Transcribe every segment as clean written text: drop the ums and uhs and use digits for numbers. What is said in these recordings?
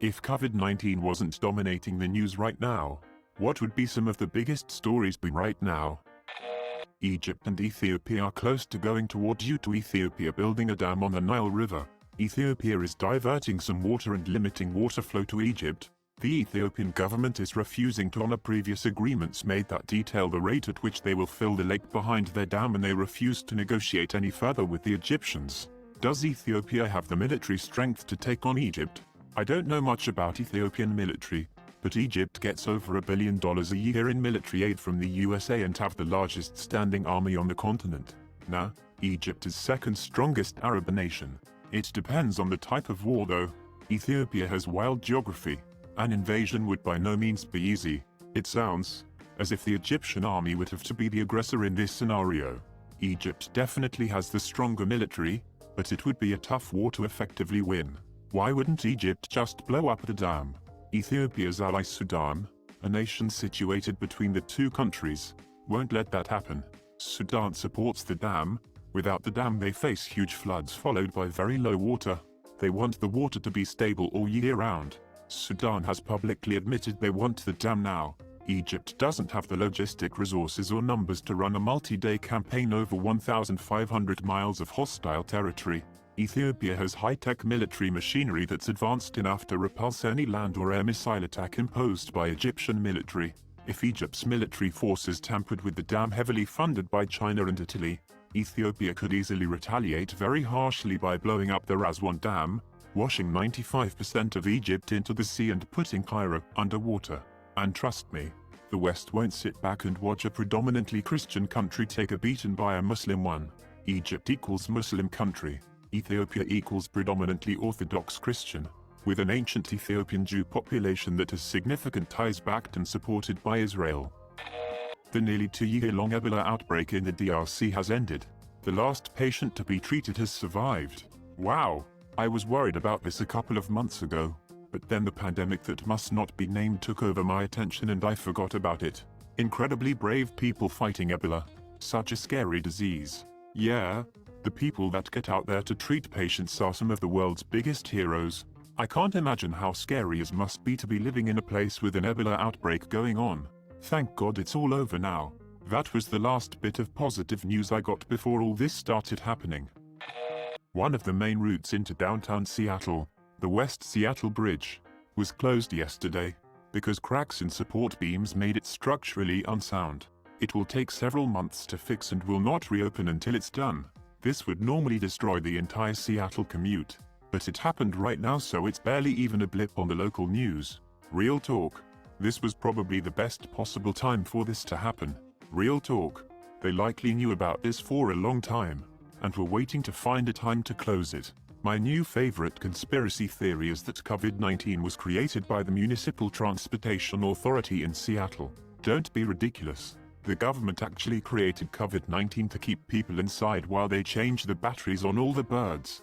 If COVID-19 wasn't dominating the news right now, what would be some of the biggest stories right now? Egypt and Ethiopia are close to going to war due to Ethiopia building a dam on the Nile River. Ethiopia is diverting some water and limiting water flow to Egypt. The Ethiopian government is refusing to honor previous agreements made that detail the rate at which they will fill the lake behind their dam, and they refuse to negotiate any further with the Egyptians. Does Ethiopia have the military strength to take on Egypt? I don't know much about Ethiopian military, but Egypt gets over $1 billion a year in military aid from the USA and have the largest standing army on the continent. Now, Egypt is second strongest Arab nation. It depends on the type of war though. Ethiopia has wild geography. An invasion would by no means be easy. It sounds as if the Egyptian army would have to be the aggressor in this scenario. Egypt definitely has the stronger military, but it would be a tough war to effectively win. Why wouldn't Egypt just blow up the dam? Ethiopia's ally Sudan, a nation situated between the two countries, won't let that happen. Sudan supports the dam. Without the dam they face huge floods followed by very low water. They want the water to be stable all year round. Sudan has publicly admitted they want the dam now. Egypt doesn't have the logistic resources or numbers to run a multi-day campaign over 1,500 miles of hostile territory. Ethiopia has high-tech military machinery that's advanced enough to repulse any land or air missile attack imposed by Egyptian military. If Egypt's military forces tampered with the dam heavily funded by China and Italy, Ethiopia could easily retaliate very harshly by blowing up the Aswan Dam, washing 95% of Egypt into the sea and putting Cairo underwater. And trust me, the West won't sit back and watch a predominantly Christian country take a beating by a Muslim one. Egypt equals Muslim country. Ethiopia equals predominantly Orthodox Christian, with an ancient Ethiopian Jew population that has significant ties backed and supported by Israel. The nearly 2-year-long Ebola outbreak in the DRC has ended. The last patient to be treated has survived. Wow! I was worried about this a couple of months ago, but then the pandemic that must not be named took over my attention and I forgot about it. Incredibly brave people fighting Ebola. Such a scary disease. Yeah, the people that get out there to treat patients are some of the world's biggest heroes. I can't imagine how scary it must be to be living in a place with an Ebola outbreak going on. Thank God it's all over now. That was the last bit of positive news I got before all this started happening. One of the main routes into downtown Seattle, the West Seattle Bridge, was closed yesterday because cracks in support beams made it structurally unsound. It will take several months to fix and will not reopen until it's done. This would normally destroy the entire Seattle commute, but it happened right now, so it's barely even a blip on the local news. Real talk. This was probably the best possible time for this to happen. Real talk. They likely knew about this for a long time, and were waiting to find a time to close it. My new favorite conspiracy theory is that COVID-19 was created by the Municipal Transportation Authority in Seattle. Don't be ridiculous. The government actually created COVID-19 to keep people inside while they change the batteries on all the birds.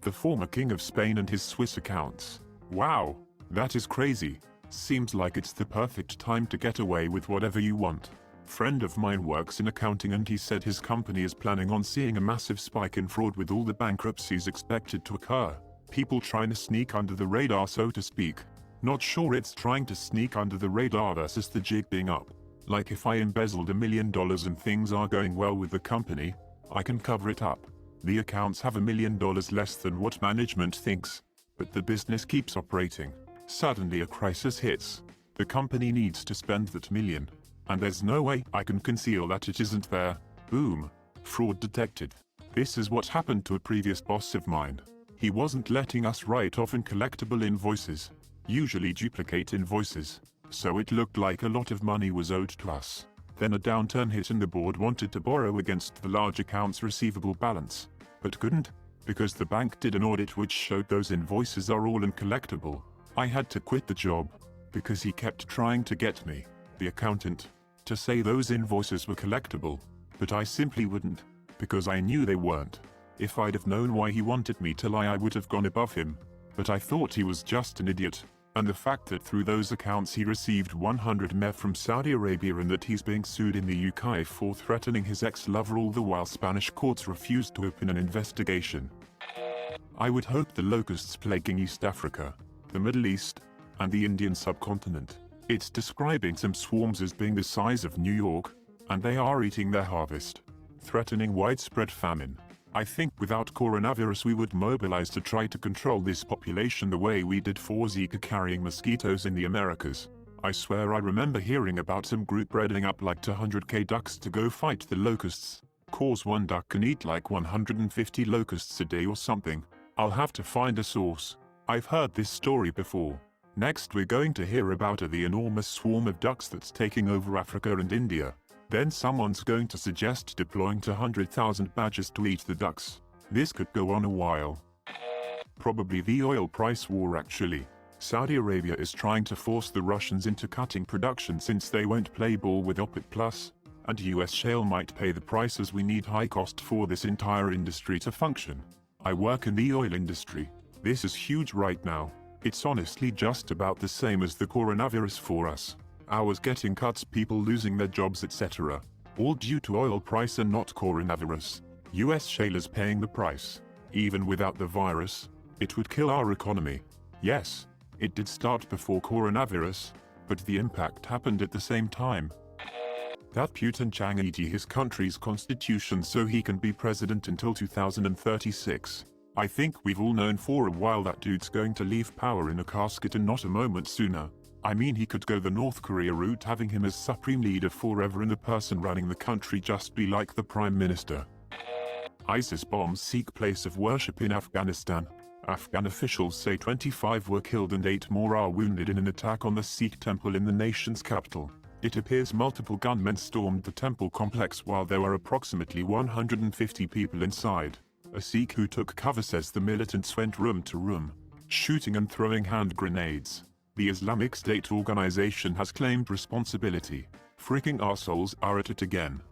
The former king of Spain and his Swiss accounts. Wow, that is crazy. Seems like it's the perfect time to get away with whatever you want. Friend of mine works in accounting and he said his company is planning on seeing a massive spike in fraud with all the bankruptcies expected to occur. People trying to sneak under the radar, so to speak. Not sure it's trying to sneak under the radar versus the jig being up. Like if I embezzled $1 million and things are going well with the company, I can cover it up. The accounts have $1 million less than what management thinks, but the business keeps operating. Suddenly a crisis hits. The company needs to spend that million. And there's no way I can conceal that it isn't there. Boom. Fraud detected. This is what happened to a previous boss of mine. He wasn't letting us write off uncollectible invoices, usually duplicate invoices, so it looked like a lot of money was owed to us. Then a downturn hit and the board wanted to borrow against the large accounts receivable balance, but couldn't, because the bank did an audit which showed those invoices are all uncollectible. I had to quit the job, because he kept trying to get me, the accountant, to say those invoices were collectible, but I simply wouldn't, because I knew they weren't. If I'd have known why he wanted me to lie, I would have gone above him, but I thought he was just an idiot. And the fact that through those accounts he received 100 meth from Saudi Arabia and that he's being sued in the UK for threatening his ex-lover, all the while Spanish courts refused to open an investigation. I would hope the locusts plaguing East Africa the Middle East, and the Indian subcontinent. It's describing some swarms as being the size of New York, and they are eating their harvest, threatening widespread famine. I think without coronavirus we would mobilize to try to control this population the way we did for Zika carrying mosquitoes in the Americas. I swear I remember hearing about some group breeding up like 200k ducks to go fight the locusts. Cause one duck can eat like 150 locusts a day or something. I'll have to find a source. I've heard this story before. Next we're going to hear about the enormous swarm of ducks that's taking over Africa and India. Then someone's going to suggest deploying 200,000 badgers to eat the ducks. This could go on a while. Probably the oil price war actually. Saudi Arabia is trying to force the Russians into cutting production since they won't play ball with OPEC+, and US shale might pay the price as we need high cost for this entire industry to function. I work in the oil industry. This is huge right now. It's honestly just about the same as the coronavirus for us. Hours getting cuts, people losing their jobs, etc. All due to oil price and not coronavirus. US shale is paying the price. Even without the virus, it would kill our economy. Yes, it did start before coronavirus, but the impact happened at the same time. That Putin changed his country's constitution so he can be president until 2036. I think we've all known for a while that dude's going to leave power in a casket and not a moment sooner. I mean, he could go the North Korea route, having him as supreme leader forever and the person running the country just be like the prime minister. ISIS bombs Sikh place of worship in Afghanistan. Afghan officials say 25 were killed and 8 more are wounded in an attack on the Sikh temple in the nation's capital. It appears multiple gunmen stormed the temple complex while there were approximately 150 people inside. A Sikh who took cover says the militants went room to room, shooting and throwing hand grenades. The Islamic State organization has claimed responsibility. Freaking assholes are at it again.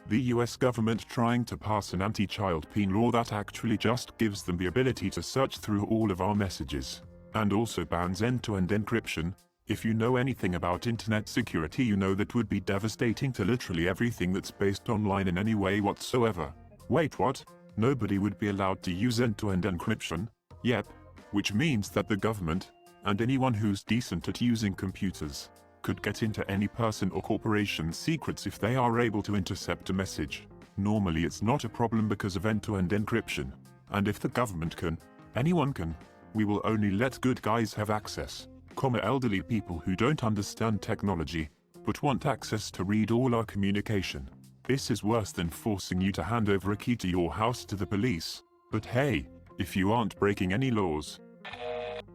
The US government trying to pass an anti-child penal law that actually just gives them the ability to search through all of our messages, and also bans end-to-end encryption. If you know anything about internet security, you know that would be devastating to literally everything that's based online in any way whatsoever. Wait, what? Nobody would be allowed to use end-to-end encryption? Yep. Which means that the government, and anyone who's decent at using computers, could get into any person or corporation's secrets if they are able to intercept a message. Normally it's not a problem because of end-to-end encryption. And if the government can, anyone can. We will only let good guys have access. Elderly people who don't understand technology, but want access to read all our communication. This is worse than forcing you to hand over a key to your house to the police. But hey, if you aren't breaking any laws.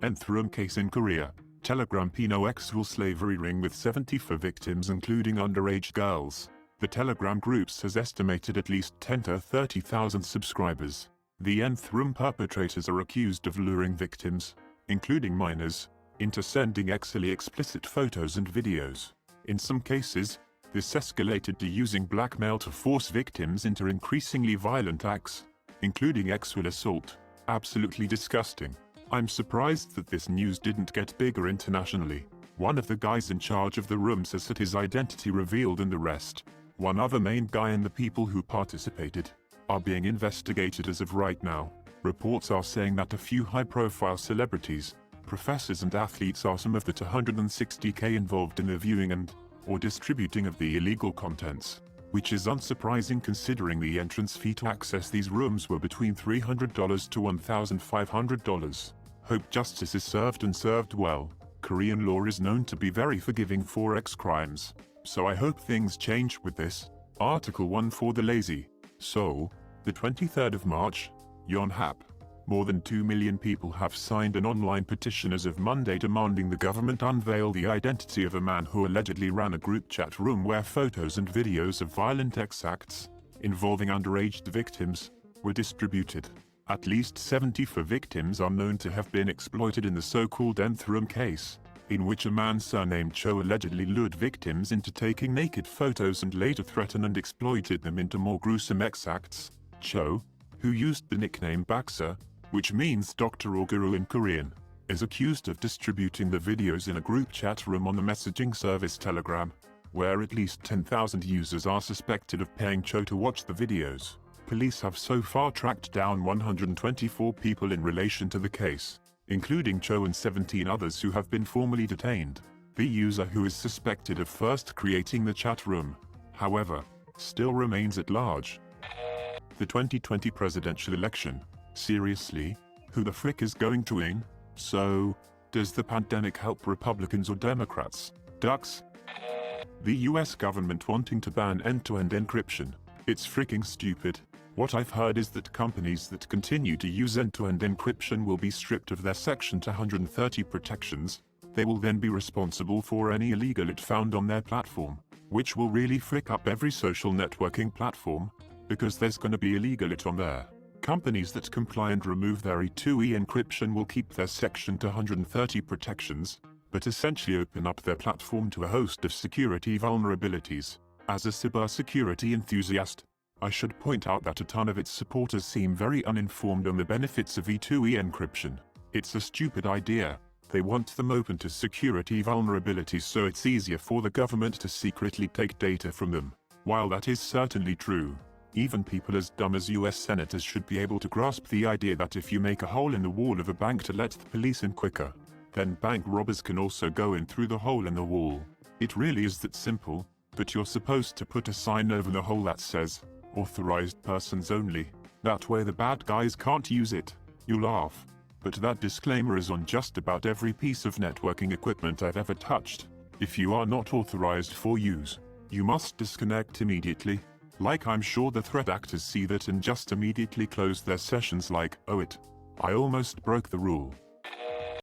Nthrum case in Korea. Telegram Pino sexual slavery ring with 74 victims including underage girls. The Telegram groups has estimated at least 10 to 30,000 subscribers. The Nthrum perpetrators are accused of luring victims, including minors, into sending sexually explicit photos and videos. In some cases, this escalated to using blackmail to force victims into increasingly violent acts, including sexual assault. Absolutely disgusting. I'm surprised that this news didn't get bigger internationally. One of the guys in charge of the rooms has had his identity revealed and the rest, one other main guy and the people who participated, are being investigated as of right now. Reports are saying that a few high-profile celebrities, professors and athletes are some of the 260k involved in the viewing and or distributing of the illegal contents, which is unsurprising considering the entrance fee to access these rooms were between $300 to $1,500. Hope justice is served and served well. Korean law is known to be very forgiving for crimes, so I hope things change with this. Article 1 for the lazy. So, the 23rd of March, Yonhap. More than 2 million people have signed an online petition as of Monday demanding the government unveil the identity of a man who allegedly ran a group chat room where photos and videos of violent sex acts, involving underage victims, were distributed. At least 74 victims are known to have been exploited in the so-called Nthrum case, in which a man surnamed Cho allegedly lured victims into taking naked photos and later threatened and exploited them into more gruesome sex acts. Cho, who used the nickname Baksa, which means doctor or guru in Korean, is accused of distributing the videos in a group chat room on the messaging service Telegram, where at least 10,000 users are suspected of paying Cho to watch the videos. Police have so far tracked down 124 people in relation to the case, including Cho and 17 others who have been formally detained. The user who is suspected of first creating the chat room, however, still remains at large. The 2020 presidential election. Seriously? Who the frick is going to win? So, does the pandemic help Republicans or Democrats? Ducks? The US government wanting to ban end-to-end encryption. It's freaking stupid. What I've heard is that companies that continue to use end-to-end encryption will be stripped of their Section 230 protections. They will then be responsible for any illegal it found on their platform, which will really frick up every social networking platform, because there's gonna be illegal it on there. Companies that comply and remove their E2E encryption will keep their Section 230 protections, but essentially open up their platform to a host of security vulnerabilities. As a cybersecurity enthusiast, I should point out that a ton of its supporters seem very uninformed on the benefits of E2E encryption. It's a stupid idea. They want them open to security vulnerabilities so it's easier for the government to secretly take data from them. While that is certainly true, even people as dumb as US senators should be able to grasp the idea that if you make a hole in the wall of a bank to let the police in quicker, then bank robbers can also go in through the hole in the wall. It really is that simple, but you're supposed to put a sign over the hole that says, "Authorized persons only." That way the bad guys can't use it. You laugh. But that disclaimer is on just about every piece of networking equipment I've ever touched. If you are not authorized for use, you must disconnect immediately. Like I'm sure the threat actors see that and just immediately close their sessions like, "Oh I almost broke the rule."